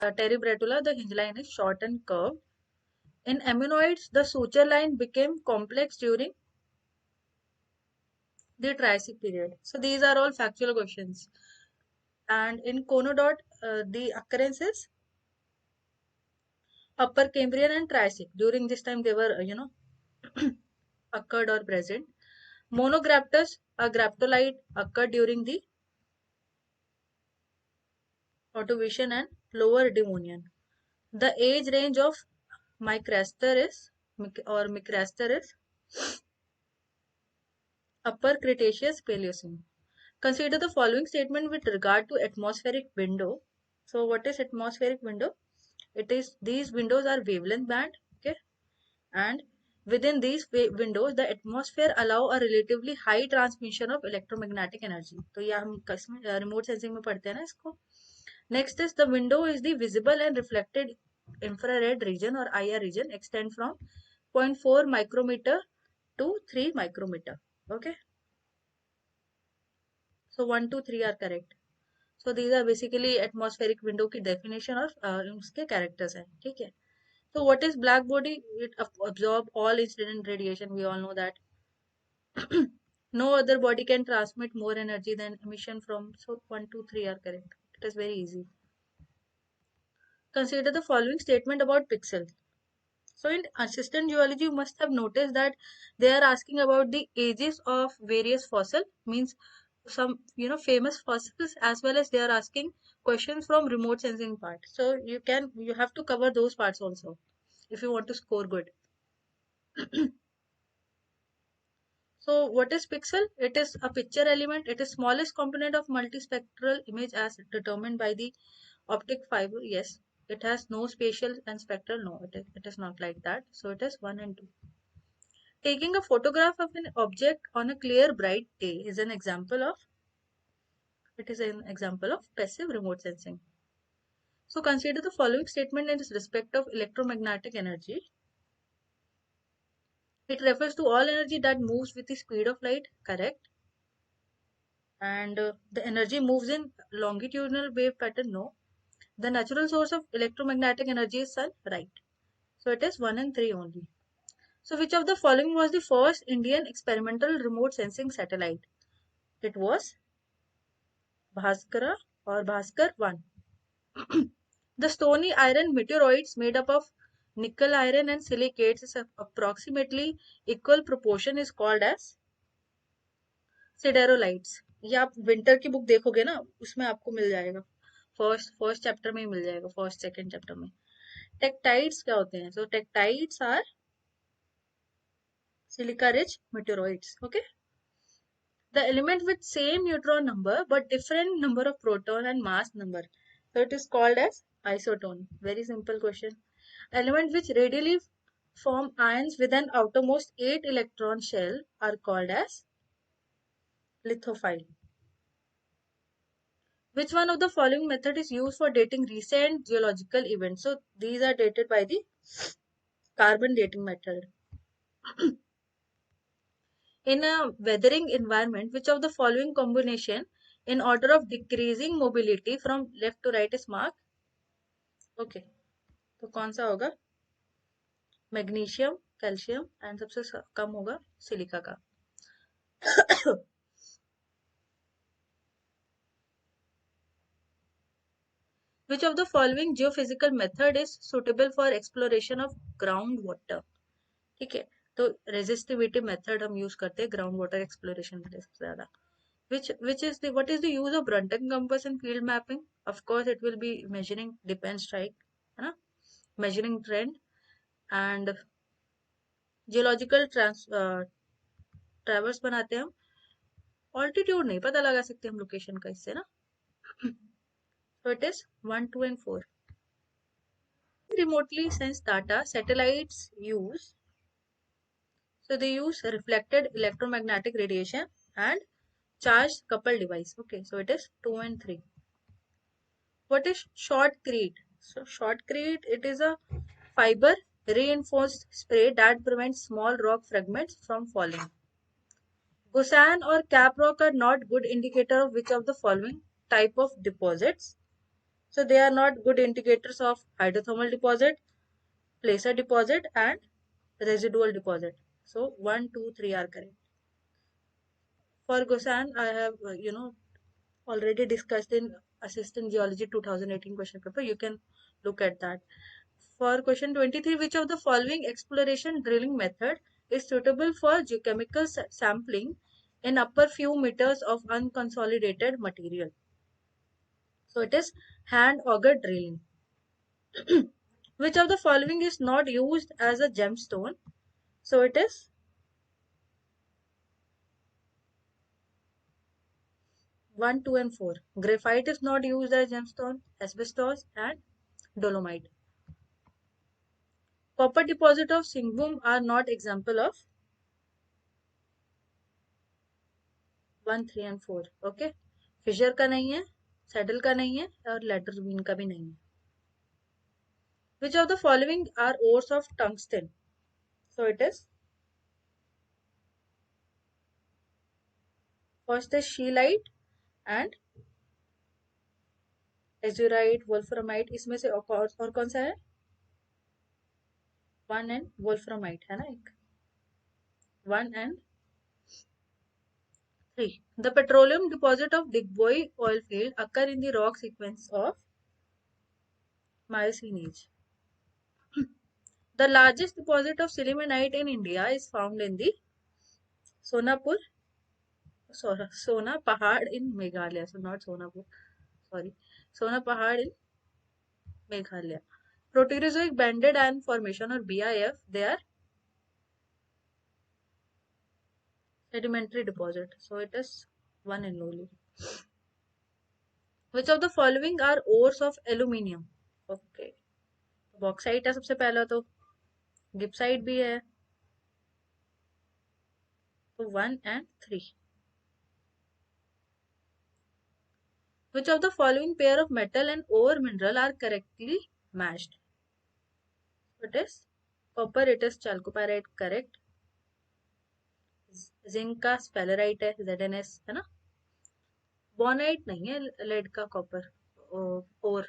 Terebratula, the hinge line is short and curved. In ammonoids, the suture line became complex during the Triassic period. So these are all factual questions. And in conodont, the occurrence is Upper Cambrian and Triassic. During this time, they were, occurred or present. Monograptus, a graptolite, occurred during the Ordovician and Lower Devonian. The age range of Micraster is Upper Cretaceous Paleocene. Consider the following statement with regard to atmospheric window. So, what is atmospheric window? It is these windows are wavelength band, okay, and within these windows, the atmosphere allow a relatively high transmission of electromagnetic energy. तो ये हम remote sensing में पढ़ते हैं ना इसको. Next is the window is the visible and reflected infrared region or IR region extend from 0.4 micrometer to 3 micrometer. Okay. So 1, 2, 3 are correct. So these are basically atmospheric window की definition और उसके characters हैं. ठीक है. So what is black body? It absorb all incident radiation. We all know that. No other body can transmit more energy than emission from. So 1, 2, 3 are correct. It is very easy. Consider the following statement about pixel. So in assistant geology, you must have noticed that they are asking about the ages of various fossil, means some famous fossils, as well as they are asking questions from remote sensing part. So you have to cover those parts also if you want to score good. So what is pixel? It is a picture element. It is smallest component of multispectral image as determined by the optic fiber. Yes, it has no spatial and spectral. No, it is not like that. So it is 1 and 2. Taking a photograph of an object on a clear bright day is an example of passive remote sensing. So consider the following statement in respect of electromagnetic energy. It refers to all energy that moves with the speed of light, correct? And the energy moves in longitudinal wave pattern, no. The natural source of electromagnetic energy is sun, right? So it is 1 and 3 only. So which of the following was the first Indian experimental remote sensing satellite? It was Bhaskara or Bhaskar 1. The stony iron meteoroids made up of nickel, iron and silicates is approximately equal proportion is called as siderolites. ये आप winter की book देखोगे ना, उसमें आपको मिल जाएगा. First chapter में ही मिल जाएगा, फर्स्ट सेकंड चैप्टर में. टेक्टाइड्स क्या होते हैं? So tektites are silica rich meteoroids. Okay. The element with same neutron number but different number of proton and mass number. So it is called as isotone. Very simple question. Element which radially form ions with an outermost 8 electron shell are called as lithophile. Which one of the following method is used for dating recent geological events? So these are dated by the carbon dating method. In a weathering environment, which of the following combination in order of decreasing mobility from left to right is marked? Okay, तो कौन सा होगा? Magnesium, calcium and सबसे कम होगा silica का. Which of the following geophysical method is suitable for exploration of groundwater? ठीक है, तो resistivity method हम use करते हैं ground water exploration के लिए सबसे ज़्यादा. What is the use of Brunton compass in field mapping? Of course, it will be measuring dip and strike, है ना? Measuring trend and geological traverse बनाते हैं हम. Altitude नहीं पता लगा सकते हम location का इससे ना. So it is 1, 2 and 4. Remotely sensed data, satellites use. So they use reflected electromagnetic radiation and charged coupled device. Okay, so it is 2 and 3. What is shotcrete? So shotcrete, it is a fiber reinforced spray that prevents small rock fragments from falling. Gusan or cap rock are not good indicator of which of the following type of deposits. So they are not good indicators of hydrothermal deposit, placer deposit, and residual deposit. So 1, 2, 3 are correct. For Gosan, I have already discussed in Assistant Geology 2018 question paper. You can look at that. For question 23, which of the following exploration drilling method is suitable for geochemical sampling in upper few meters of unconsolidated material? So it is hand auger drilling. Which of the following is not used as a gemstone? So it is 1, 2, and 4. Graphite is not used as gemstone, asbestos, and dolomite. Copper deposit of Singhbum are not example of 1, 3, and 4. Okay. Fisher का नहीं है, saddle का नहीं है, और लेटरवीन का भी नहीं है. Which of the following are ores of tungsten? So it is first is scheelite and azurite, wolframite. इसमें से और कौन सा है? 1 and wolframite है ना एक. 1 and 3. The petroleum deposit of Digboy oil field occur in the rock sequence of Miocene age. The largest deposit of sillimanite in India is found in the Sonapur, Sona Pahad in Meghalaya. So not Sonapur, sorry, Sona Pahad in Meghalaya. Proterozoic banded iron formation or BIF, they are sedimentary deposit. So it is 1 and only. Which of the following are ores of aluminium? Okay. Bauxite है सबसे पहला तो, गिप्साइट भी है, तो 1 and 3. Which of the following pair of metal and ore mineral are correctly matched? It is copper, it is chalcopyrite, correct. Zinc का स्पेलराइट है, ZNS है ना. बोनाइट नहीं है, लेड का copper ore.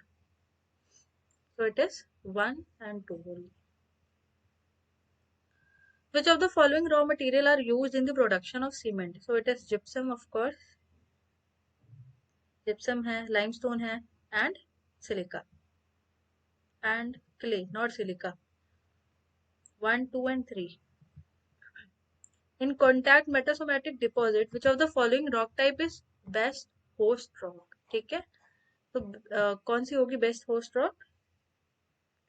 So it is 1 and 2 only. Which of the following raw material are used in the production of cement? So it is gypsum, of course. Gypsum है, limestone है, and silica. And clay, not silica. 1, 2, and 3. In contact metasomatic deposit, which of the following rock type is best host rock? ठीक है, तो कौन सी होगी best host rock?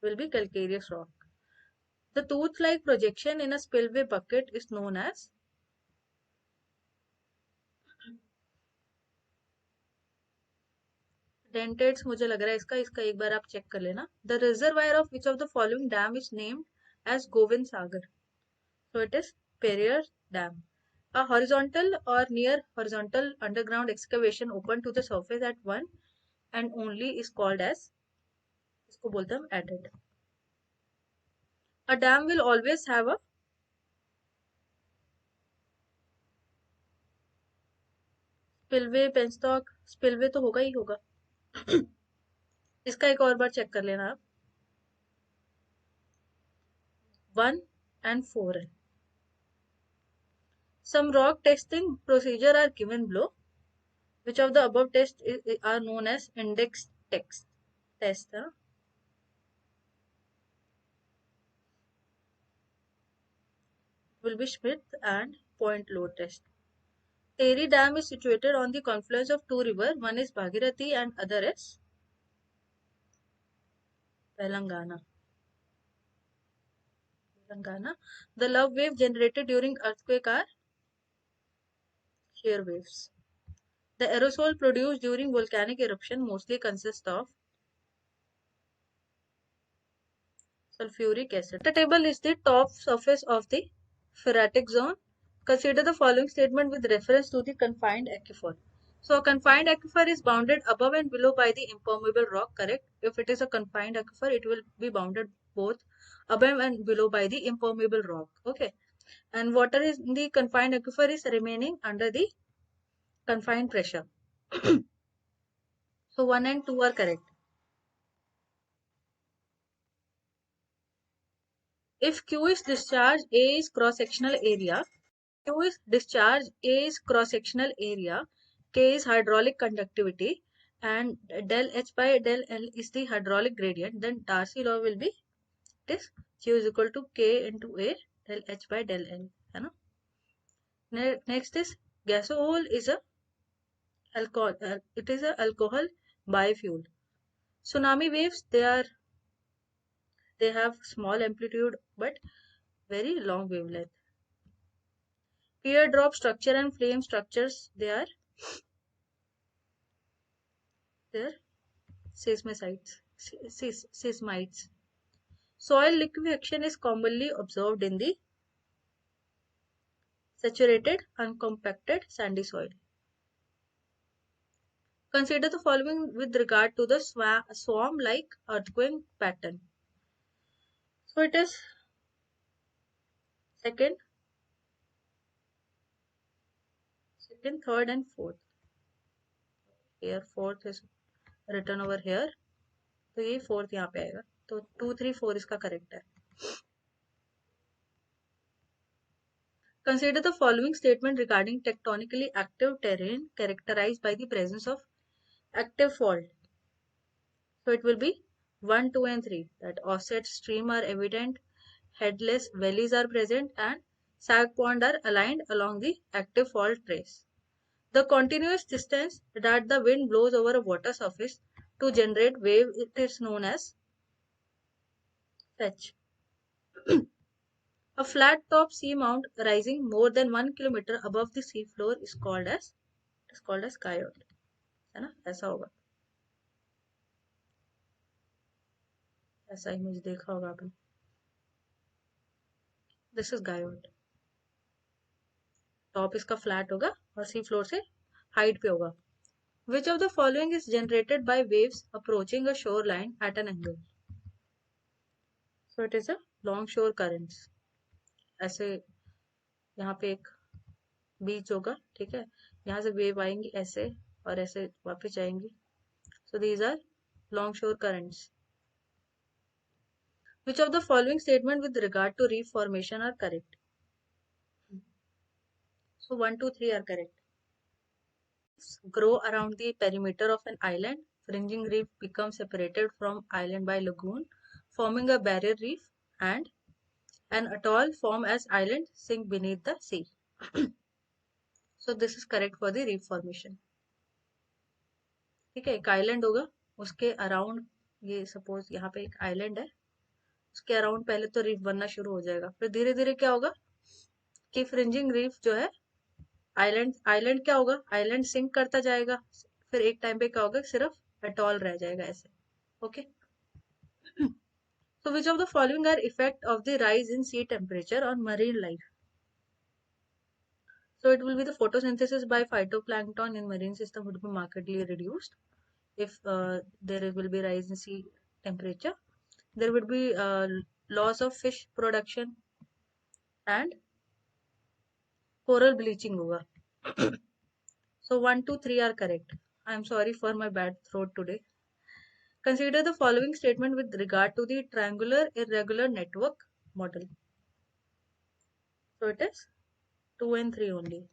Will be calcareous rock. The tooth-like projection in a spillway bucket is known as dentate. मुझे लग रहा है इसका एक बार आप चेक कर लेना. The reservoir of which of the following dam is named as Govind Sagar? So it is Periyar Dam. A horizontal or near horizontal underground excavation open to the surface at one and only is called as, इसको बोलते हैं adit. A dam will always have a spillway, penstock. Spillway तो होगा ही होगा. इसका एक और बार check कर लेना आप. 1 and 4 है. Some rock testing procedure are given below. Which of the above tests are known as index test? Will be Schmidt and point load test. Tehri Dam is situated on the confluence of two rivers. One is Bhagirathi and other is Telangana. The love wave generated during earthquake are shear waves. The aerosol produced during volcanic eruption mostly consists of sulfuric acid. The table is the top surface of the phreatic zone. Consider the following statement with reference to the confined aquifer. So a confined aquifer is bounded above and below by the impermeable rock, correct? If it is a confined aquifer, it will be bounded both above and below by the impermeable rock. Okay. And water is in the confined aquifer is remaining under the confined pressure. So 1 and 2 are correct. If Q is discharge, A is cross sectional area. Q is discharge, A is cross sectional area, K is hydraulic conductivity, and del H by del L is the hydraulic gradient, then Darcy law will be this: Q is equal to K into A del H by del L, है ना? Next is gasohol is a alcohol. It is a alcohol biofuel. Tsunami waves, they have small amplitude but very long wavelength. Teardrop structure and flame structures, they're seismites. Seismites. Soil liquefaction is commonly observed in the saturated, uncompacted, sandy soil. Consider the following with regard to the swarm-like earthquake pattern. So it is second, third, and fourth. Here fourth is written over here. तो ये fourth यहाँ पे आएगा. तो 2, 3, 4 इसका correct है. Consider the following statement regarding tectonically active terrain characterized by the presence of active fault. So it will be 1, 2, and 3. That offset stream are evident, headless valleys are present, and sag pond are aligned along the active fault trace. The continuous distance that the wind blows over a water surface to generate wave, it is known as fetch. A flat top seamount rising more than 1 kilometer above the sea floor is called as coyote. है ना? ऐसा होगा. ऐसा image देखा होगा आपने. This is guyot. Top इसका flat होगा और सी फ्लोर से हाइट पे होगा. Which of the following is generated by waves approaching a shoreline at an angle? So it is a longshore currents. ऐसे यहाँ पे एक बीच होगा, ठीक है, यहाँ से वेव आएंगी ऐसे और ऐसे वापस जाएंगी. So these are longshore currents. Which of the following statement with regard to reef formation are correct? So 1, 2, 3 are correct. Grow around the perimeter of an island. Fringing reef becomes separated from island by lagoon, forming a barrier reef, and an atoll form as island sink beneath the sea. So this is correct for the reef formation. ठीक है, एक island होगा, उसके around, ये suppose यहाँ पे एक island है, उसके अराउंड पहले तो रीफ बनना शुरू हो जाएगा, फिर धीरे धीरे क्या होगा कि फ्रिंजिंग रीफ जो है, आइलैंड क्या होगा, आइलैंड सिंक करता जाएगा, फिर एक टाइम पे क्या होगा, सिर्फ अटॉल रह जाएगा ऐसे. Okay. So which of the following are effect of the rise in sea temperature on marine life? So it will be the photosynthesis by phytoplankton in marine system would be markedly reduced if there will be rise in sea temperature. There would be loss of fish production and coral bleaching hoga. So 1, 2, 3 are correct. I am sorry for my bad throat today. Consider the following statement with regard to the triangular irregular network model. So it is 2 and 3 only.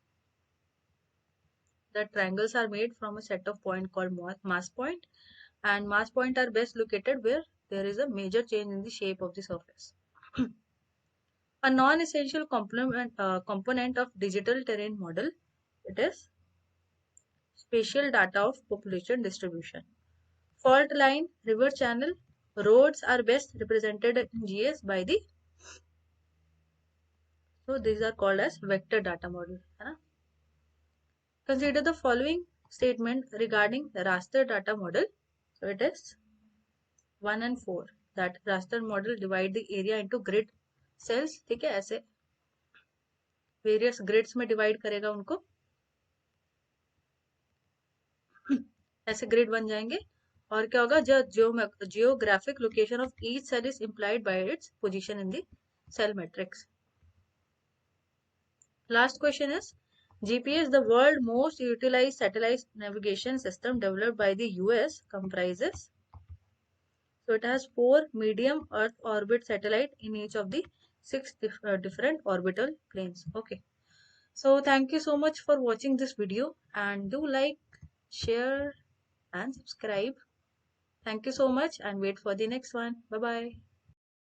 The triangles are made from a set of points called mass point, and mass point are best located where there is a major change in the shape of the surface. A non-essential component of digital terrain model, it is spatial data of population distribution. Fault line, river channel, roads are best represented in GS by the, so these are called as vector data model. Consider the following statement regarding the raster data model. So it is 1 and 4, that raster model divide the area into grid cells. ठीक है, ऐसे various grids में divide करेगा उनको, ऐसे grid बन जाएंगे, और क्या होगा, geographic location of each cell is implied by its position in the cell matrix. Last question is, GPS, the world most utilized satellite navigation system developed by the US, comprises. So it has four medium Earth orbit satellite in each of the six different orbital planes. Okay. So thank you so much for watching this video, and do like, share and subscribe. Thank you so much, and wait for the next one. Bye bye.